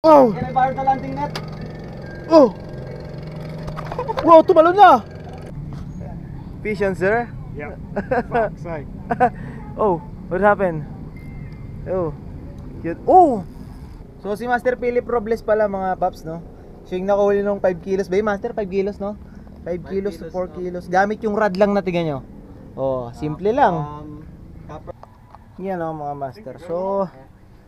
Oh! Can I borrow the landing net? Oh! Wow, tumalon na! Fish yan, sir? Yep. Fuck's sake. Oh, what happened? Oh, cute. Oh! So si Master Philip Robles pala mga paps, no? Siya yung nakahuli nung 5 kilos. Ba yung Master? 5 kilos, no? 5 kilos to 4 kilos. Gamit yung rod lang na, tingnan nyo. Oh, simple lang. Yan o mga master. So,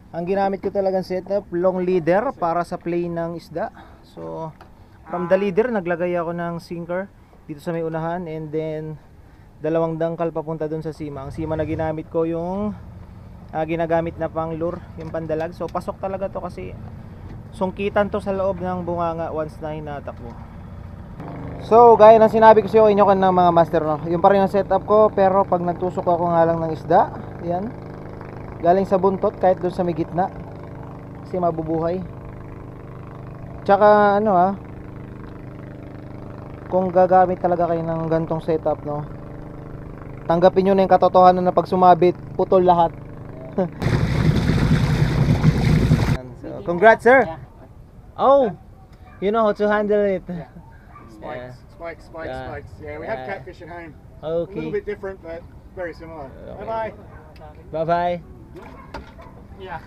ang ginamit ko talagang setup, long leader para sa play ng isda. So, from the leader, naglagay ako ng sinker dito sa may unahan. And then, dalawang dangkal papunta dun sa sima. Ang sima na ginamit ko yung ginagamit na pang lure, yung pandalag. So, pasok talaga to kasi sungkitan to sa loob ng bunganga once na hinatakbo. So, gaya ng sinabi ko sa inyo kan ng mga master, no? Yung pa rin ang setup ko, pero pag nagtusok ako nga lang ng isda, yan, galing sa buntot, kahit doon sa may gitna, kasi mabubuhay. Tsaka ano kung gagamit talaga kayo ng gantong setup, no, tanggapin nyo na yung katotohanan na pag sumabit, putol lahat. So, congrats sir. Oh, you know how to handle it. Spikes. Yeah. Yeah, we have catfish at home. Okay. A little bit different, but very similar. Bye-bye. Bye-bye. Yeah.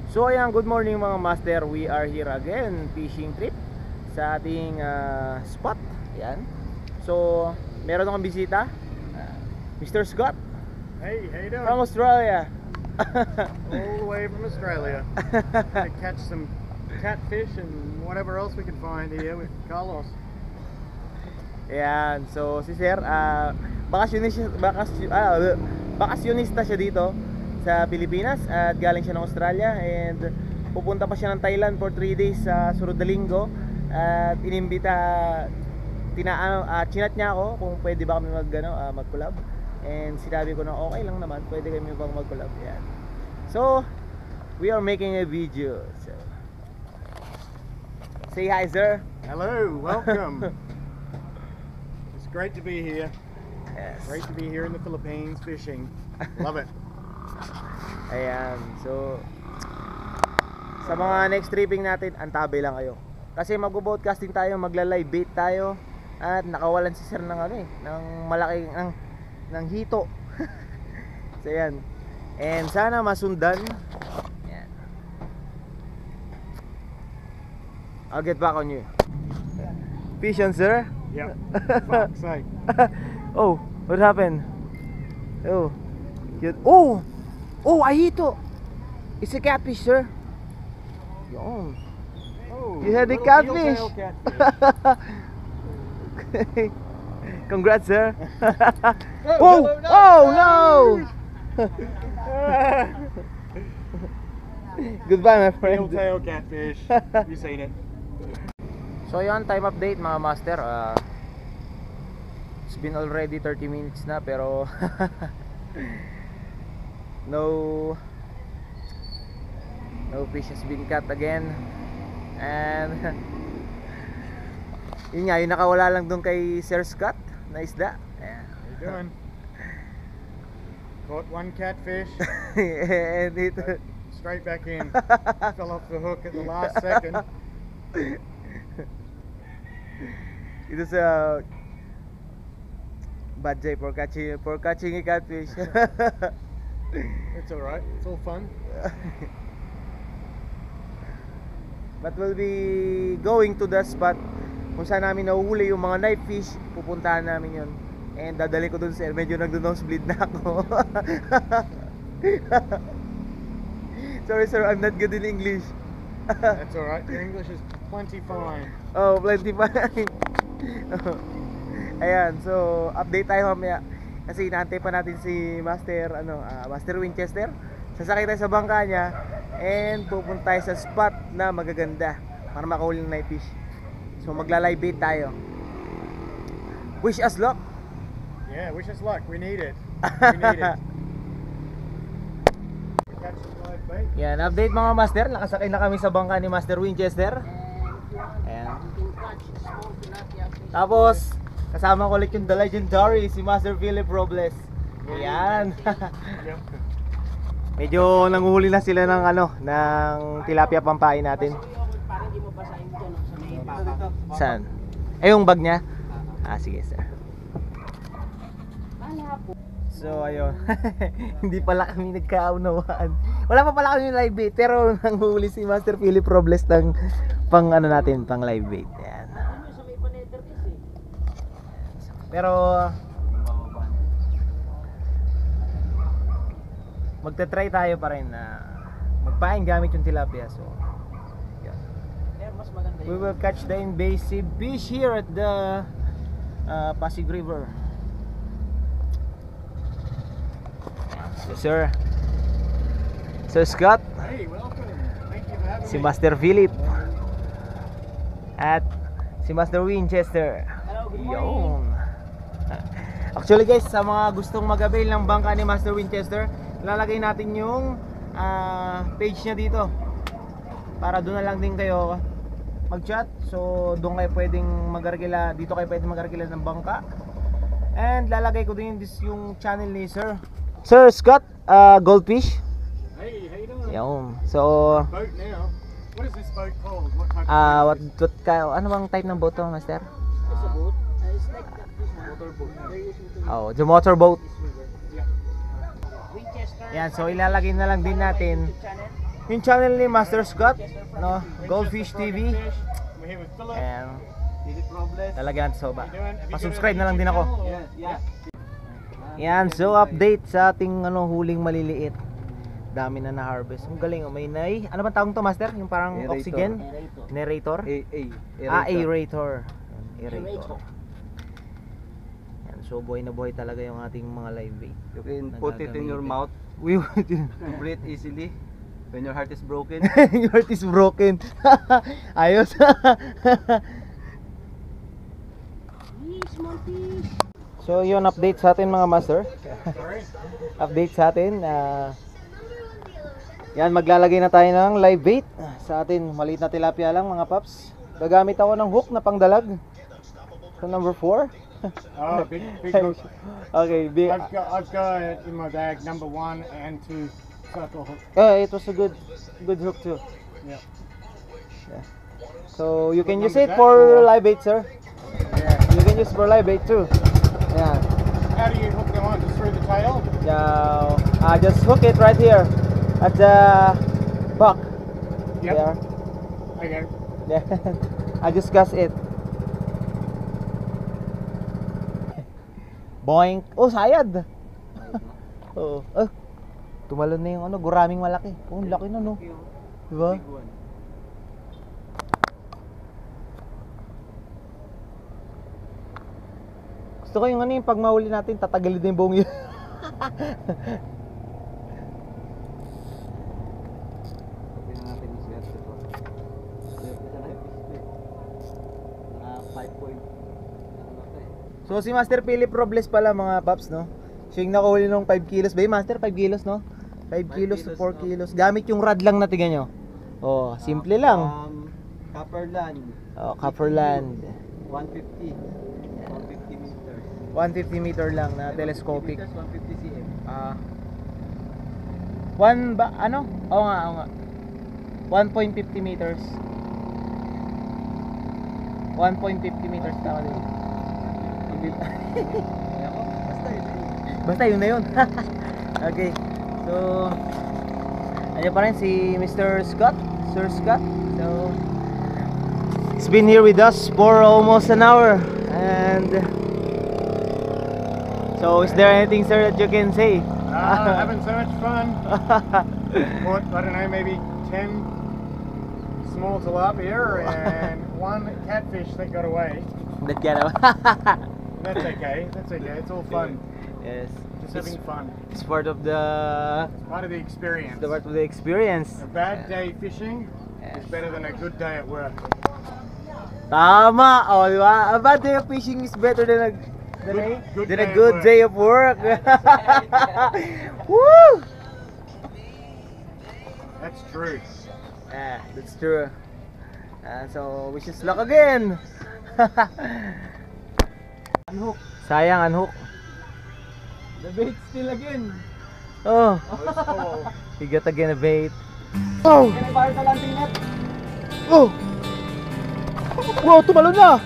So ayan, good morning mga master. We are here again, fishing trip sa ating spot. Ayan. So, meron akong bisita, Mr. Scott. Hey, how you doing? From Australia. All the way from Australia. To catch some catfish and whatever else we can find here with Carlos. Ayan, so si Sir, bakasyonista siya dito sa Pilipinas at galing siya ng Australia and pupunta pa siya ng Thailand for 3 days sa sunod na linggo at chinat niya ako kung pwede ba kami mag-collab and sinabi ko na okay lang naman, pwede kami bang mag-collab. Yan. So, we are making a video. So, say hi sir. Hello, welcome. It's great to be here. Yes. Great to be here in the Philippines fishing. Love it. Ayan, so sa mga next tripping natin, antabi lang kayo. Kasi magbo-broadcasting tayo, magla-live bait tayo at nakawalan si Sir ng ng malaking ng hito. So ayan. And sana masundan. Ayan. I'll get back on you. Fish on, sir? Yep. Fuck's sake. Oh, what happened? Oh, cute. Oh! Oh, ahito! It's a catfish, sir. Yun. Oh, You had a little catfish. heel-tail catfish. Congrats, sir. Oh, Oh no! Goodbye, my friend. Heel-tail catfish. You seen it? So yun, time update mga master. It's been already 30 minutes na pero no fish has been caught again and Yun nga, yung nakawala lang doon kay Sir Scott na isda. Ayan. How you doing? Caught one catfish, And ito. straight back in. Fell off the hook at the last second. Ito sa Badjay for catching a catfish. It's alright, it's all fun. But we'll be going to the spot kung saan namin nahuhuli yung mga knife fish. Pupuntahan namin yun. And dadali ko dun sir, medyo nag-nosebleed na ako. Sorry sir, I'm not good in English. That's alright, your English is plenty fine. Oh, plenty fine. Ayan, so update tayo mamaya. Kasi inaantay pa natin si Master Master Winchester. Sasakay tayo sa bangka niya and pupunta tayo sa spot na magaganda para makahuli ng knife fish. So magla-live bait tayo. Wish us luck. Yeah, wish us luck, we need it. We need it. We catch some live bait. Yan, update mga master. Nakasakay na kami sa bangka ni Master Winchester. Ayan. Tapos kasama ko ulit yung the legendary si Master Philip Robles. Ayan. Yep. Medyo nanguhuli na sila ng ng tilapia pampain natin. Parang di mo basahin dyan sa may papa. Saan? Eh yung bag niya? Ah, sige sir. So ayun. Hindi pala kami nagkaunawaan. Wala pa pala kami live bait pero nanguhuli si Master Philip Robles ng pang natin, pang live bait. Ayan. Ano sa may paneter kasi? Pero magte-try tayo pa rin na magpain gamit yung tilapia. So yun. Eh, mas maganda We will catch the invasive fish here at the Pasig River. Yes, sir. Sir Scott, Hey, welcome. Thank you for having si me. Master Philip at si Master Winchester. Hello, good Yun. morning. Actually guys, sa mga gustong mag-avail ng bangka ni Master Winchester, lalagay natin yung page niya dito para doon na lang din kayo mag-chat. So doon kayo pwedeng mag-argila, dito kayo pwedeng mag-argila ng bangka. And lalagay ko din yung channel ni Sir Scott, Goldfish. Hey, how you doing? Yun. So Boat now. What is this boat called? What type of boat? ano bang type ng boat to, Master? It's a boat. It's like this one. Motorboat. They're using to Oh, the motorboat. this river. Yeah. Winchester. Yan, so ilalagay na lang din natin YouTube channel. yung channel ni Master Scott, no? Goldfish TV. We're here with Philip. And Philip Robles. talagang so ba. How you doing? Have you Pa-subscribe got a na lang din YouTube ako. channel or- Yeah. Yan, so update sa ating huling maliliit. Dami na na-harvest. Ang galing, may ano ba tawag to, Master? Yung parang Aerator. oxygen? Narrator. Narrator? Aerator. Aerator. Yan, so buhay na buhay talaga yung ating mga live bait. You can put it in your mouth We to breathe easily when your heart is broken. Your heart is broken. Ayos. Small fish. So yun, update sa atin mga master. Sorry. Update sa atin. Yan, maglalagay na tayo ng live bait sa atin. Maliit na tilapia lang mga paps. Gagamit ako ng hook na pangdalag. So number 4. Oh, big hook. Okay, big. I've got in my bag number 1 and 2 circle hook. It was a good hook too. Yeah. Yeah. So you can What use number it is that for for? live bait, sir. Yeah. You can use for live bait too. Yeah. How do you hook them on? Just through the tail? Yeah. Just hook it right here at the back. Yep. There. Okay. Yeah. I just cast it. Boink. Oh, sayad. Oo. Tumalon na yung guraming malaki. Oh, ang laki na no. Diba? Gusto ko yung yung pag mahuli natin, tatagalid na yung buong yun. Sabi na natin yung swerte ko. Swerte sa life is mga 5 point. Ano to eh. So si Master Philip Robles pala mga paps, no? Siya yung nakahuli ng 5 kilos. Ba Master? 5 kilos, no? 5 kilos to 4 kilos. Gamit yung rod lang na tingnan nyo. Oh, simple lang. Copperland. Oh, Copperland. 150. 150 meters. 150 meter lang na telescopic. 150 cm. One ba ano? Oo nga. 1.50 meters. 1.50 meters tama din. Basta yun na yun. Okay. So ano pa rin si Mr. Scott, Sir Scott. So he's been here with us for almost an hour. And so is there anything, sir, that you can say? Having so much fun. Caught, I don't know, maybe 10 small tilapia and one catfish that got away. That get away. That's okay. That's okay. It's all fun. Yes. Just having fun. It's part of the Part of the experience. experience. A bad day fishing is better than a good day at work. Tama. Oh, di ba? A bad day of fishing is better than a Good than a day good at work. day of work. Woo! That's true. Yeah, that's true. So wish us luck again. Unhook. Sayang unhook. The bait still again. Oh, Oh, we got again a bait. Oh, Can I fire the landing net? oh. Wow, tumalon na.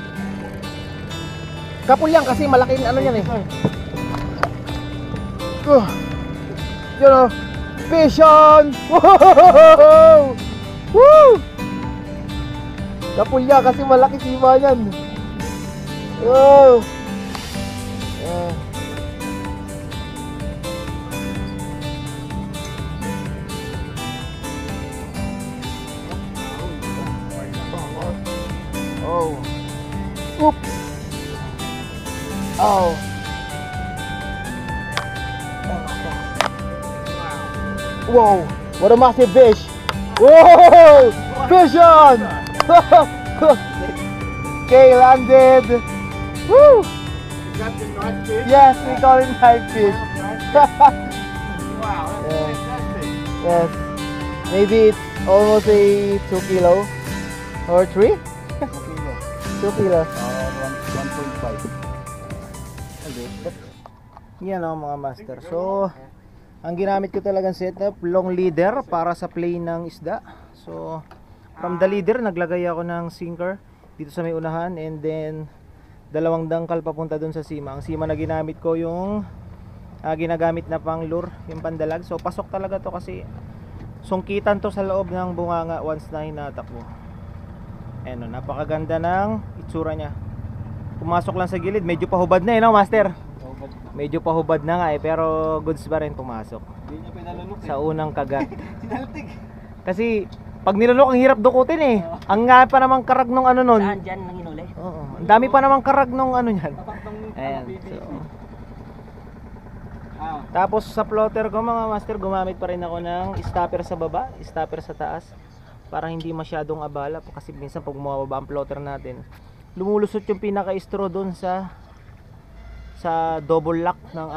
Kapul yan kasi malaking ano yan eh. Oh. Yun oh. Fish on! Wow! Woo! Kapul yan kasi malaki sima yan. Oh. Yeah. Oh. Oops. Oh. Whoa. What a massive fish. Whoa. Fish on. Okay, landed. Woo. is that the night fish? Yes, we call it knife fish. Wow, that's Yeah. fantastic. Yes. Maybe it's almost a 2 kilo or 3? 2 kilos. 1.5. Yan o mga master. So, ang ginamit ko talagang setup, long leader para sa play ng isda. So, from the leader, naglagay ako ng sinker dito sa may unahan. And then, dalawang dangkal papunta dun sa sima. Ang sima na ginamit ko yung ginagamit na pang lure, yung pandalag. So, pasok talaga to kasi sungkitan to sa loob ng bunganga once na hinatakbo. Ayan o, napakaganda ng itsura niya. Pumasok lang sa gilid, medyo pahubad na no, master? Medyo pahubad na nga pero goods pa rin pumasok Hindi niya pinalunok sa unang kagat. Sinaltig. Kasi pag nilunok ang hirap dukutin eh. Ang nga pa namang karag nung ano nun. Saan dyan nang inuli? Oo, ang dami pa namang karag nung ano niyan. Tatak ng Ayan, PVC. so. Ah, Tapos sa plotter ko mga master, gumamit pa rin ako ng stopper sa baba, stopper sa taas para hindi masyadong abala kasi minsan pag bumababa ang plotter natin, lumulusot yung pinaka-straw doon sa double lock ng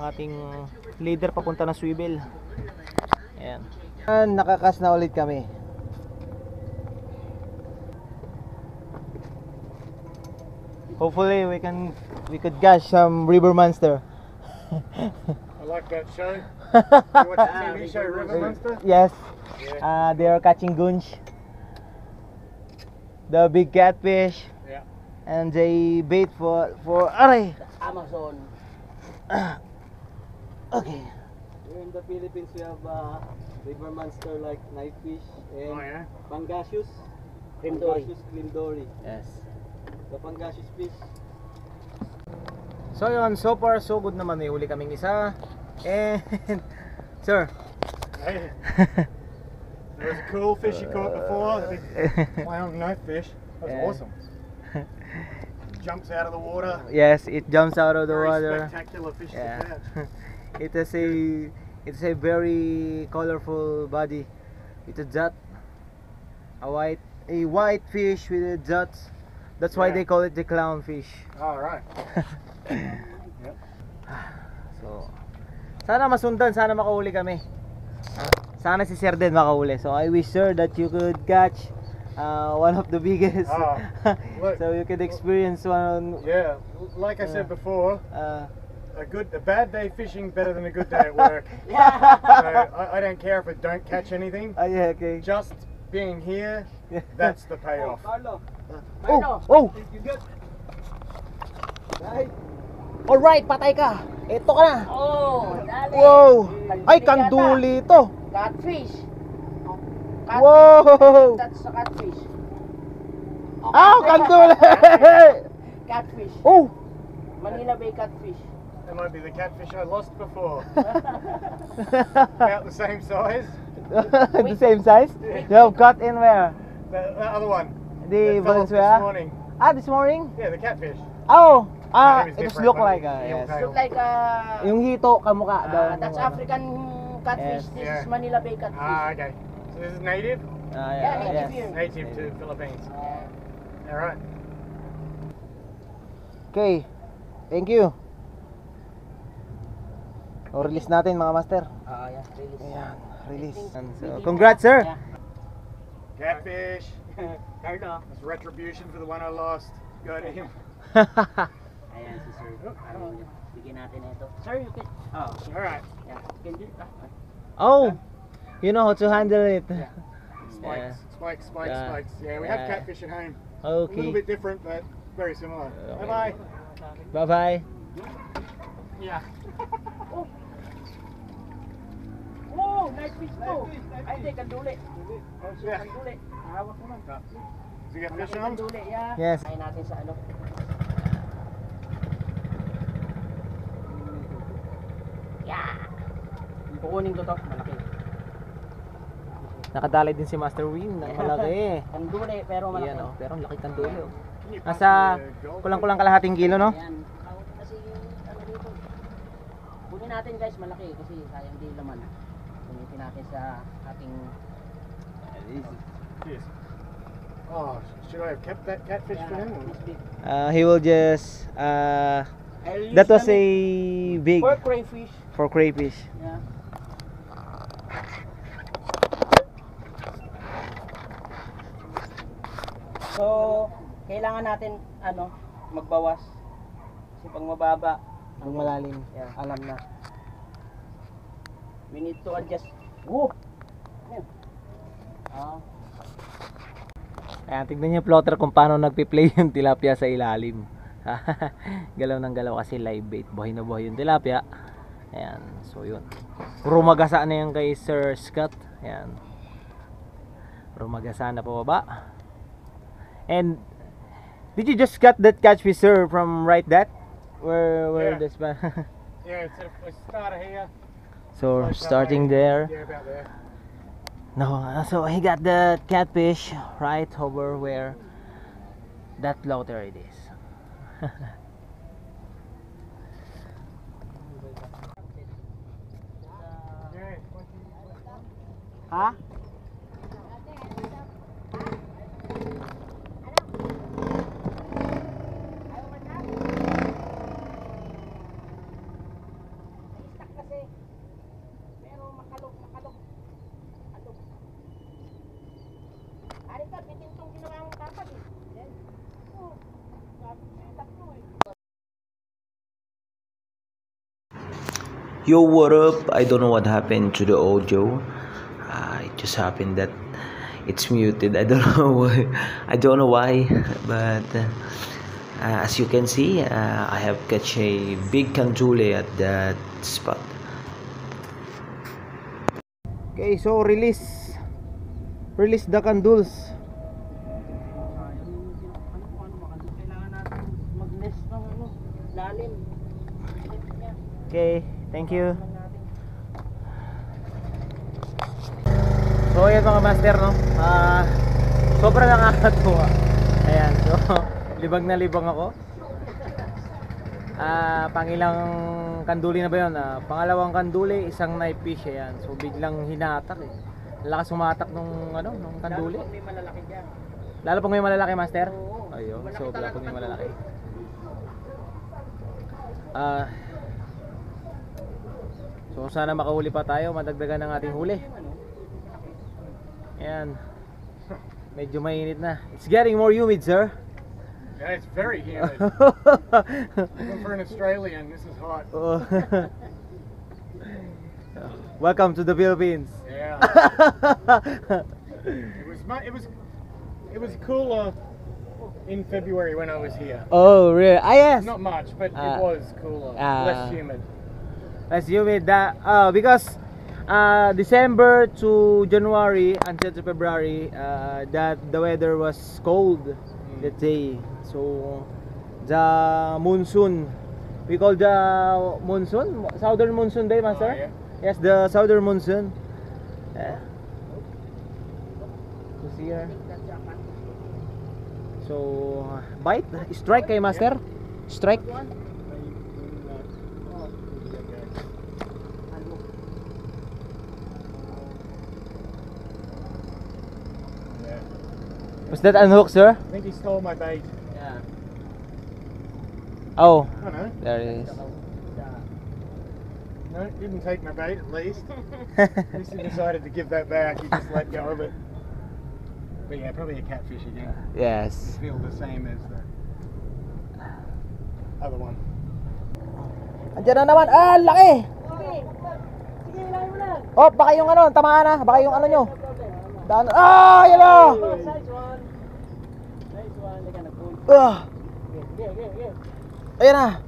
ating leader papunta na swivel. Ayan. Nakakas na ulit kami. Hopefully we could catch some river monster. I like that show. You watch the TV show River Monster? Yes. Yeah. They are catching goonch. The big catfish. Yeah. And they bait for aray. Amazon. Okay. here in the Philippines we have river monster like knife fish and Oh yeah. pangasius. Crimdory. Pangasius crimdory. Yes. The pangasius fish. So yun, so far so good naman, may huli kaming isa. And sir, Hey. There was a cool fish you caught before, the big clown knife fish. That was Yeah. awesome. Jumps out of the water. yes, it jumps out of the Very water. spectacular fish Yeah. to catch. It's a very colorful body with a dot, a white fish with a dot. That's why Yeah. they call it the clownfish. All right. Yep. So, sana masundan, sana makahuli kami. Sana si Sir din makahuli. So I wish sir that you could catch one of the biggest. Oh, look. So you could experience one. Yeah, like I said before, Uh, a bad day fishing better than a good day at work. So I don't care if I don't catch anything. yeah, okay. Just being here, that's the payoff. Carlo. Oh, oh! You good? Alright, patay ka. Ito ka na. Oh, dali. Wow! Ay, kanduli ito. Catfish. Wow! That's a catfish. Ah, kanduli! Catfish. Oh! Manila Bay catfish. That might be the catfish I lost before. About the same size. The same size? You have caught in where? The other one. The that fell off Valenzuela? this morning. Ah, this morning? Yeah, the catfish. Oh! Ah, Name is it just different, look but like heel yes. tail. Look like Yung hito, kamukha daw. that's nung ano. African catfish. Yes. This Yeah. is Manila Bay catfish. Ah, okay. So this is native? Ah, Yeah, yeah, native yes. here. Native to Philippines. Alright. Okay. Thank you. O, release natin mga master. Yeah, release. Ayan, release. So, congrats sir. Yeah. Catfish. Carlo. That's retribution for the one I lost. Go to him. Ayan si Sir. Bigyan natin ito. Sir, you can. Oh, Alright. yeah. You can do it. Oh, you know how to handle it. Spikes, spikes, spikes, Yeah. spikes. Yeah, we have Yeah. catfish at home. A little Okay. bit different, but very similar. Okay. Bye-bye. Bye-bye. Yeah. Oh, nice fish to. Ay, hindi, kanduli. Yeah. Kanduli. Hawak mo man. Does he get fish Malaki on? kanduli, yeah. Yes. Kain natin sa ano. Yeah. Kukunin ko to, malaki. Nakadali din si Master Win ng malaki. Kanduli, pero malaki. Ayan oh, pero ang laki ng dulo. Nasa kulang-kulang kalahating kilo, no? Ayan. Kasi ano dito. Kunin natin guys, malaki kasi sayang din laman. Kunin natin sa ating Yes. Oh, should I have kept that catfish for him? this big. He will just I'll use that was them a big for crayfish. for crayfish. Yeah. So, kailangan natin ano, magbawas. Kasi pag mababa, Ang malalim. Yeah. Alam na. we need to adjust. Oh. Ayan. Ah, Ayan, tignan niyo plotter kung paano nagpi-play yung tilapia sa ilalim. Galaw ng galaw kasi live bait. Buhay na buhay yung tilapia. Ayan, so yun. Rumagasa na yan kay Sir Scott. Ayan. Rumagasa na pababa. And did you just cut that catfish, sir, from right that? Where Yeah. this man? Yeah, so we started here. So Like that starting way. there. Yeah, about there. No, so he got the catfish right over where that floater it is. Yeah. Ha? kasi. Pero makalok. Alok. Ari ka, bitin tong ginawa mong kapag eh. Yan. Oh, tatlo eh. Yo, what up? I don't know what happened to the audio. It just happened that it's muted. I don't know why. I don't know why, but as you can see, I have catch a big kandule at that spot. Okay, so release the candules. Kailangan natin mag-less ng ano, lalim. Okay, thank you. So ayan mga master, no? Sobrang nakakatuwa. Ayan, so libag na libang ako. Pangilang kanduli na ba yun? Pangalawang kanduli, isang knife fish. Ayan, so biglang hinatak eh. Lakas sumatak nung kanduli. Lalo pag may malalaki dyan. Lalo pag may malalaki, master? Oo. Ayun, Malaki so talaga pag may pag malalaki. So sana makahuli pa tayo, madagdagan ng ating huli. Ayan. Medyo mainit na. It's getting more humid, sir. Yeah, it's very humid. Even for an Australian, this is hot. Welcome to the Philippines. Yeah. It was cooler in February when I was here. Oh, really? Ah, yes. Not much, but Ah. it was cooler, less humid. Less humid. Because December to January until to February, that the weather was cold that day. So the monsoon, we call the monsoon, southern monsoon day, master. Oh, yeah. Yes, the southern monsoon. Who's here? So bite, strike kay master. Strike. Yeah. Was that unhook, sir? I think he stole my bait. Yeah. Oh, I don't know. there it is. No, didn't take my bait at least. At least he decided to give that back. He just let go of it. But yeah, probably a catfish again. Yes. Feel the same as the other one. Andiyan na naman. Ah, laki! Sige, ilagay mo na. Oh, baka yung ano, tamaan na. Baka yung ano nyo. Daan. Ah, yan na! Nice one. Nice one. Lika nag-pull. Ah, Okay. ayan na.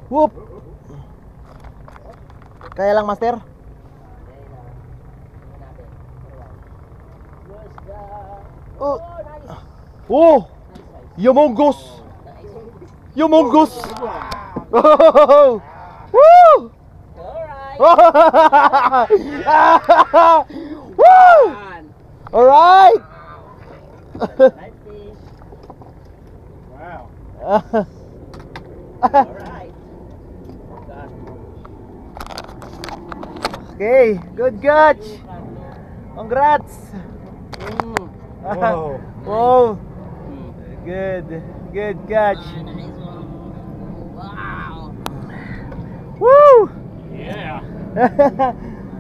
Whoop! Kaya lang, master. Oh! Oh! Yumongos! Yumongos! Oh! Woo! Alright. Woo! Alright! Nice fish. Wow. Alright. Okay, good catch! Congrats! Whoa. Whoa! Good catch! Nice one. Wow. Woo! Yeah.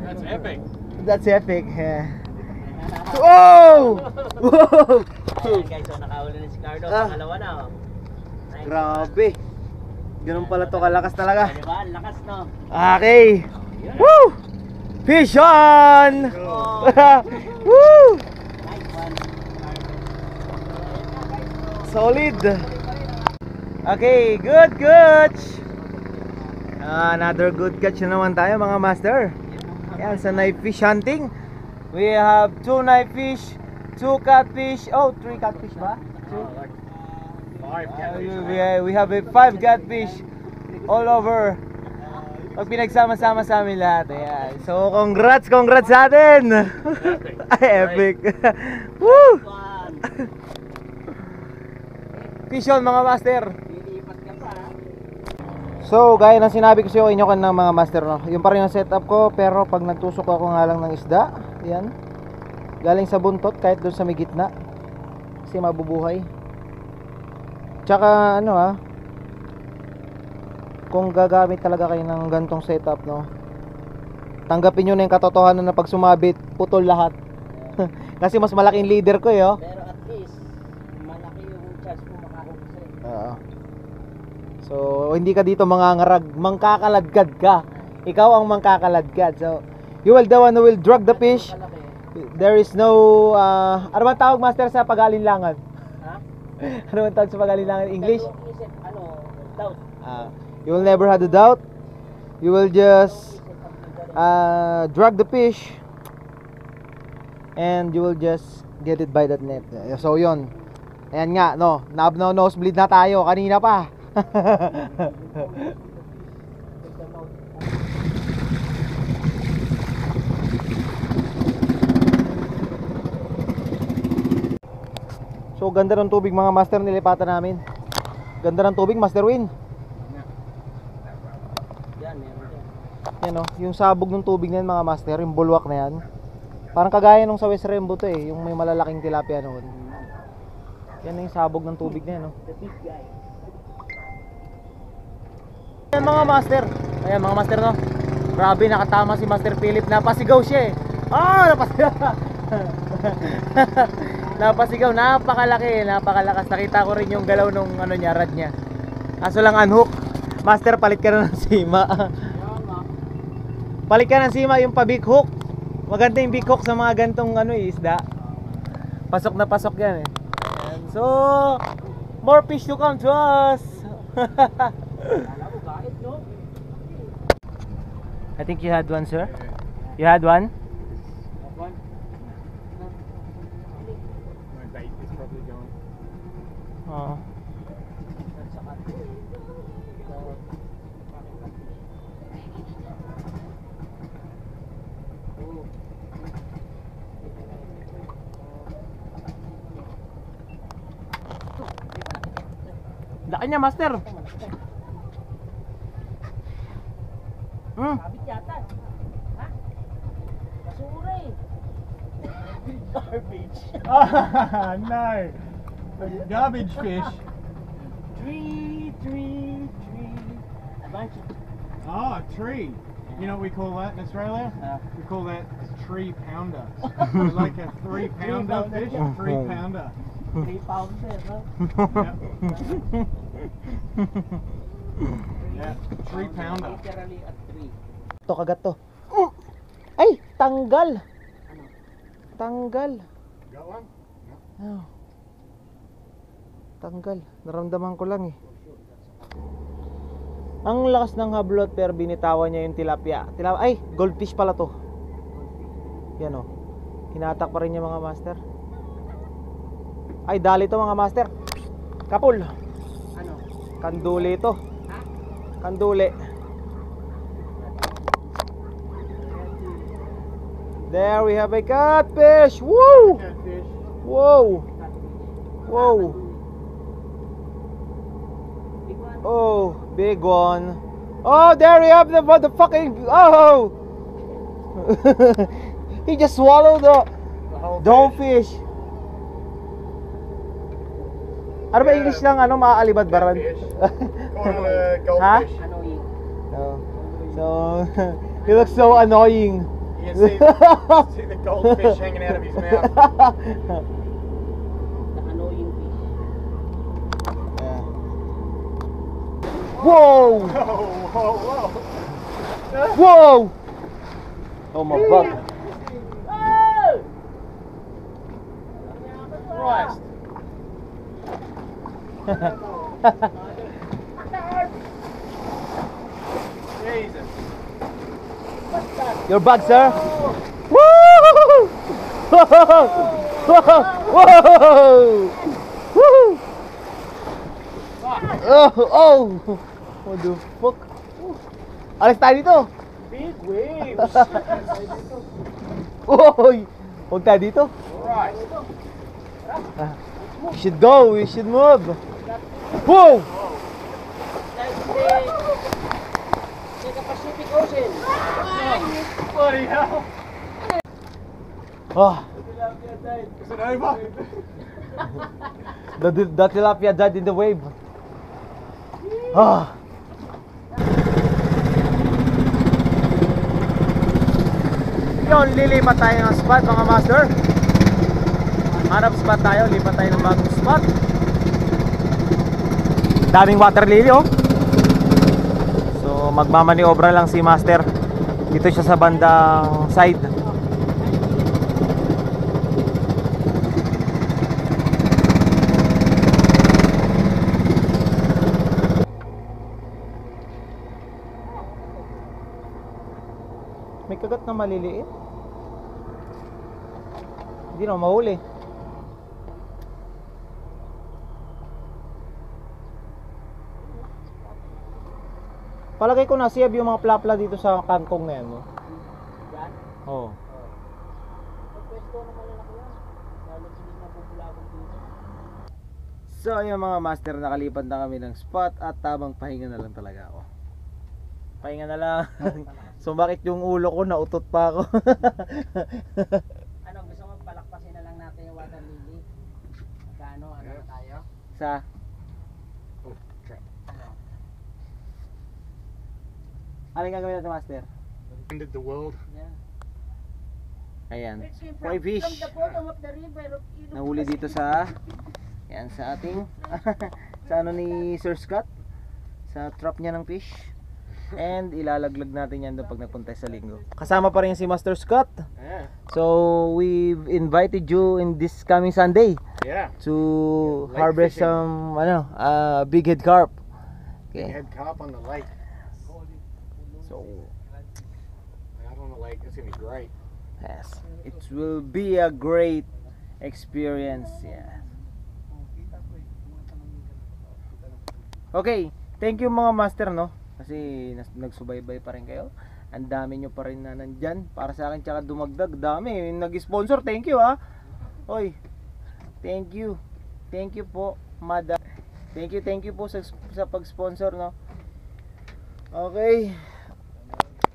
That's epic. That's epic. Whoa! Whoa! Ayan guys, so nakahuli na si Cardo. Pangalawa na oh. Nice. Grabe. Ganun pala to kalakas talaga. Diba? Ang lakas no? Okay. Woo! Fish on! Oh. Woo! Nice one. Solid. Okay, good catch. Another good catch na naman tayo mga master. Yan sa knife fish hunting. We have 2 knife fish, 2 catfish. Oh, 3 catfish ba? Like 5 catfish. We have 5 catfish all over. Pag pinagsama-sama sa amin lahat. Ayan. So, congrats sa atin. Ay, epic. Woo! One. Fish on mga master. Lilipat ka pa. So, gaya ng sinabi ko sa inyo ng mga master, no? Yung pa rin ang setup ko, pero pag nagtusok ako nga lang ng isda, yan. Galing sa buntot, kahit doon sa may gitna. Kasi mabubuhay. Tsaka, kung gagamit talaga kayo ng gantong setup, no? Tanggapin nyo na yung katotohanan na pag sumabit, putol lahat. Kasi mas malaking leader ko, oh. Pero at least, malaki yung chance mo makahuli. Oo. So, hindi ka dito mangangarag, mangkakaladkad ka. Ikaw ang mangkakaladkad. So, you will the one who will drag the fish. There is no, ano man tawag master sa pag-alinlangan? Ha? Ano man tawag sa pag-alinlangan in English? Isip, doubt. You will never have the doubt. You will just drag the fish and you will just get it by that net. So, yon. Ayan nga, no, nosebleed na tayo kanina pa. So ganda ng tubig mga master, nilipatan namin. Ganda ng tubig, Master Win. Yan, meron dyan. Yan o, yung sabog ng tubig na yan mga master, yung bulwak na yan. Parang kagaya nung sa West Rembo to eh, yung may malalaking tilapia noon. Yan na yung sabog ng tubig na yan, no? The big guy. Ayan mga master. Ayan mga master no. Grabe nakatama si Master Philip. Napasigaw siya eh. Napasigaw. Napasigaw. Napakalaki. Napakalakas. Nakita ko rin yung galaw nung ano niya, rad niya. Kaso lang unhook. Master, palit ka na ng sima. Palit ka ng sima yung pa big hook. Maganda yung big hook sa mga gantong ano isda. Pasok na pasok yan eh. Ayan. So, more fish to come to us. I think you had one, sir. You had one? My bait is probably going. Oh. Laki niya, master. Sabit yata. Ha? Basura eh. Garbage. No. The garbage fish. Tree. A bunch of... Oh, a tree. You know what we call that in Australia? We call that a tree pounder. Like a 3-pounder fish, a 3-pounder. 3 pounder, no? Yeah, 3-pounder. Literally a tree. To kagat to. Ay, tanggal. Tanggal. Got one? Oh. Tanggal. Naramdaman ko lang eh. Ang lakas ng hablot pero binitawan niya yung tilapia. Ay, goldfish pala to. Yan oh. Hinatak pa rin niya mga master. Ay, dali to mga master. Kapul. Ano? Kanduli to. Ha? Kanduli. There we have a catfish. Woo! Catfish. Whoa! Whoa! Big one. Oh, big one. Oh, there we have the motherfucking. Oh! He just swallowed the whole dogfish. Ano ba Yeah. English lang ano maaalibadbaran? Catfish. Call it a Huh? goldfish. Annoying. No. So he looks so annoying. You can see the goldfish hanging out of his mouth. The annoying fish. Whoa! Whoa. Whoa! Oh my butt. Christ. Jesus. Your bag, sir. Woo! Whoa! Woo! Oh! What the fuck? Alis tayo dito. Big waves. Oy! Huwag tayo dito. Christ. We should go. We should move. Whoa! Like the Pacific Ocean. Bloody hell. Oh, Is it over? the tilapia died in the wave. Ah. Yun, lilipat tayo ng spot mga master. Hanap spot tayo, lipat tayo ng bagong spot. Daming water lily oh. So magmamaniobra lang si master. Dito siya sa bandang side. May kagat na maliliit. Hindi na mahuli. Palagay ko nasiyab yung mga plapla dito sa kangkong na yan, no? Yan. Oo. Pwesto na malalaki yan. Lalo hindi mapupulabog dito. So ayun mga master, nakalipat na kami ng spot at tamang pahinga na lang talaga ako. Pahinga na lang. Sumakit yung ulo ko, nautot pa ako. Ano, gusto mo palakpasin na lang natin yung water lily? Magkano, ano na tayo? Sa Ano? Anong gagawin natin, Master? Ended the world. Ayan. Koi fish. Nahuli dito sa yan sa ating sa ano ni Sir Scott sa trap niya ng fish. And ilalaglag natin yan doon pag nagpunta sa linggo. Kasama pa rin si Master Scott. Yeah. So we've invited you in this coming Sunday Yeah. to Lake harvest fishing. some big head carp. Okay. Head carp on the lake. So Out on the lake. It's gonna be great. yes, it will be a great experience. Yeah. Okay, thank you mga master, no? Kasi nagsubaybay pa rin kayo. Ang dami nyo pa rin na nandyan para sa akin, tsaka dumagdag. Dami, nag-sponsor. Thank you, ha. Oy, thank you. Thank you po, madam. Thank you po sa pag-sponsor, no? Okay.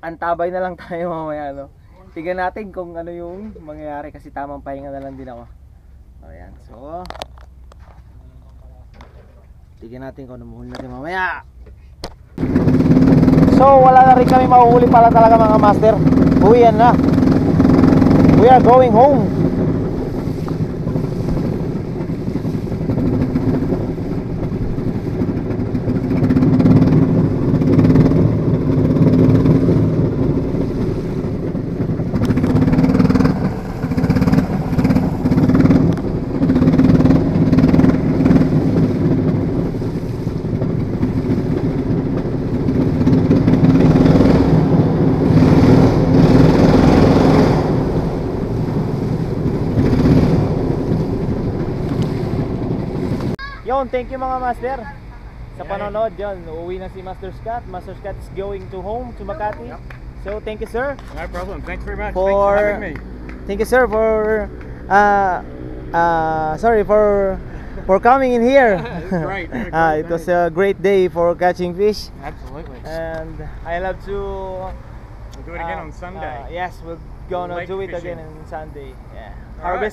Antabay na lang tayo mamaya, no? Tignan natin kung ano yung mangyayari kasi tamang pahinga na lang din ako. Ayan, so tignan natin kung ano mahuli natin mamaya. So wala na rin kami mahuhuli pala talaga mga master. Uwian na. We are going home. Yon, thank you mga master sa panonood. Yon, uuwi na si Master Scott. Master Scott is going to home to Makati. Yep. So thank you sir No problem. Thanks very much. For- Thanks for having me. thank you sir for sorry for coming in here. It was great. What a great It was day. a great day for catching fish, Absolutely. and I love to We'll do it again on Sunday. yes, we're gonna Lake do it fishing. again on Sunday. Yeah, All right.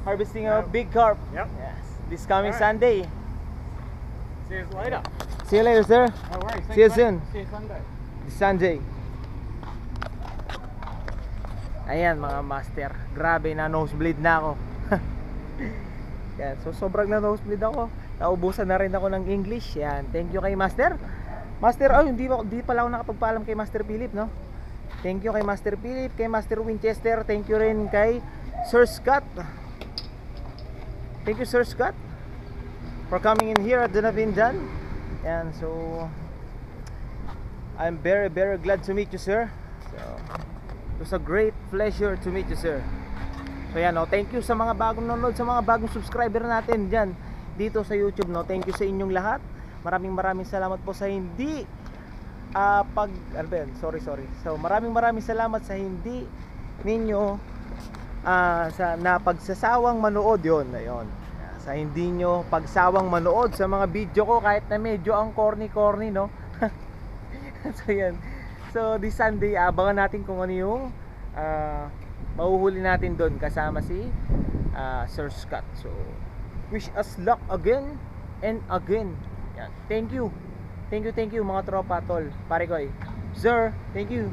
harvesting a big carp. Yep. Yes, this coming All right. Sunday. See you later. See you later, sir. No worries. See you Thanks, soon. mate. See you Sunday. This Sunday. Ayan mga master, grabe na nosebleed na ako. Yan, so sobrang na nosebleed ako. Naubusan na rin ako ng English. Yan, thank you kay Master. Master, hindi pala ako nakapagpaalam kay Master Philip, no? Thank you kay Master Philip, kay Master Winchester. Thank you rin kay Sir Scott. Thank you Sir Scott for coming in here at Dunavindan. And so I'm very glad to meet you, sir. So it was a great pleasure to meet you, sir. So yan, no, thank you sa mga bagong nanonood, sa mga bagong subscriber natin dyan dito sa YouTube, no. Thank you sa inyong lahat. Maraming salamat po sa hindi So maraming salamat sa hindi ninyo sa napagsasawang manood yon. Ayun. Sa hindi nyo pagsawang manood sa mga video ko kahit na medyo ang corny, no? So yan. So this Sunday, abangan natin kung ano yung mahuhuli natin doon kasama si Sir Scott. So wish us luck again and again. Yan. Thank you mga tropa, tol. Pare ko, sir, thank you.